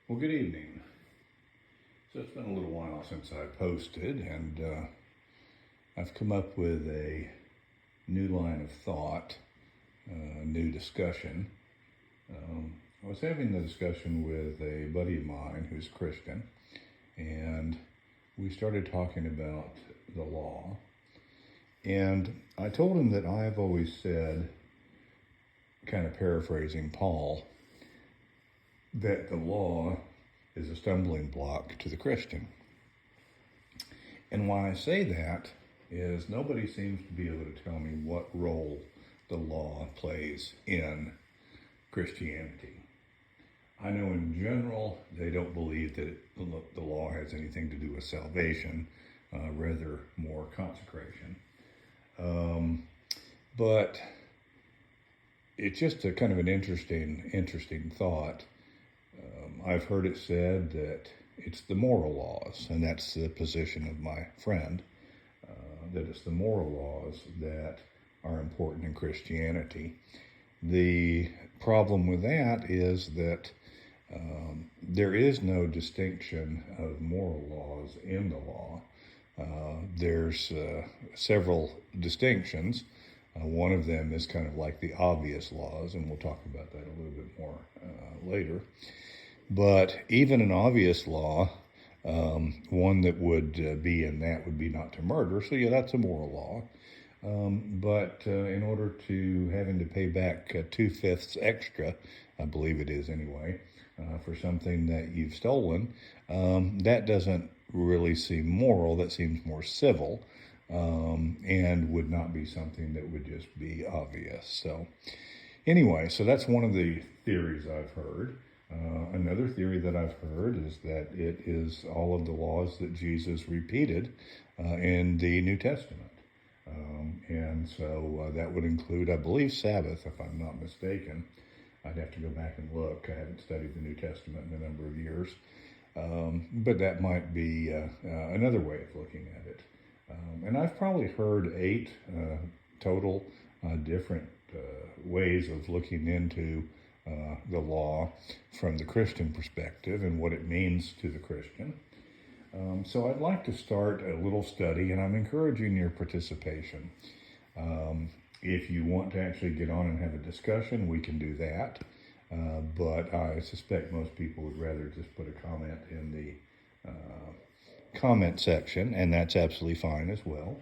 Well, good evening. So it's been a little while since I posted, and I've come up with a new line of thought, a new discussion. I was having the discussion with a buddy of mine who's Christian, and we started talking about the law. And I told him that I've always said, kind of paraphrasing Paul, that the law is a stumbling block to the Christian. And why I say that is nobody seems to be able to tell me what role the law plays in Christianity. I know in general they don't believe that the law has anything to do with salvation, rather more consecration. But it's just a kind of an interesting thought. I've heard it said that it's the moral laws, and that's the position of my friend, that it's the moral laws that are important in Christianity. The problem with that is that there is no distinction of moral laws in the law. There's several distinctions. One of them is kind of like the obvious laws, and we'll talk about that a little bit more later. But even an obvious law, one that would be in that would be not to murder. So yeah, that's a moral law. But in order to having to pay back 2/5 extra, I believe it is anyway, for something that you've stolen, that doesn't really seem moral. That seems more civil, and would not be something that would just be obvious. So anyway, so that's one of the theories I've heard. Another theory that I've heard is that it is all of the laws that Jesus repeated in the New Testament. And so that would include, I believe, Sabbath, if I'm not mistaken. I'd have to go back and look. I haven't studied the New Testament in a number of years. But that might be another way of looking at it. And I've probably heard 8 total different ways of looking into the law from the Christian perspective and what it means to the Christian. So I'd like to start a little study, and I'm encouraging your participation. If you want to actually get on and have a discussion, we can do that. But I suspect most people would rather just put a comment in the comment section, and that's absolutely fine as well.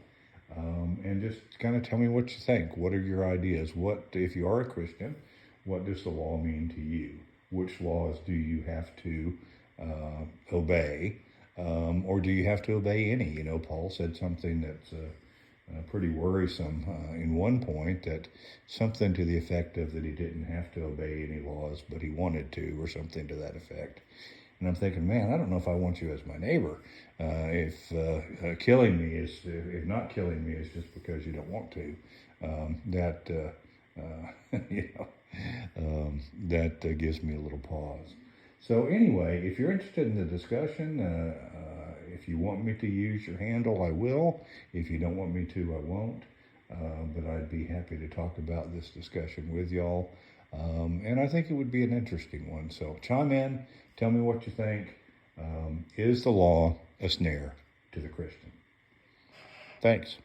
And just kind of tell me what you think. What are your ideas? What, if you are a Christian, what does the law mean to you? Which laws do you have to obey? Or do you have to obey any? You know, Paul said something that's pretty worrisome in one point, that something to the effect of that he didn't have to obey any laws, but he wanted to, or something to that effect. And I'm thinking, man, I don't know if I want you as my neighbor. If killing me is, if not killing me is just because you don't want to, that gives me a little pause. So anyway, if you're interested in the discussion, if you want me to use your handle, I will. If you don't want me to, I won't. But I'd be happy to talk about this discussion with y'all. And I think it would be an interesting one. So chime in, tell me what you think. Is the law a snare to the Christian? Thanks.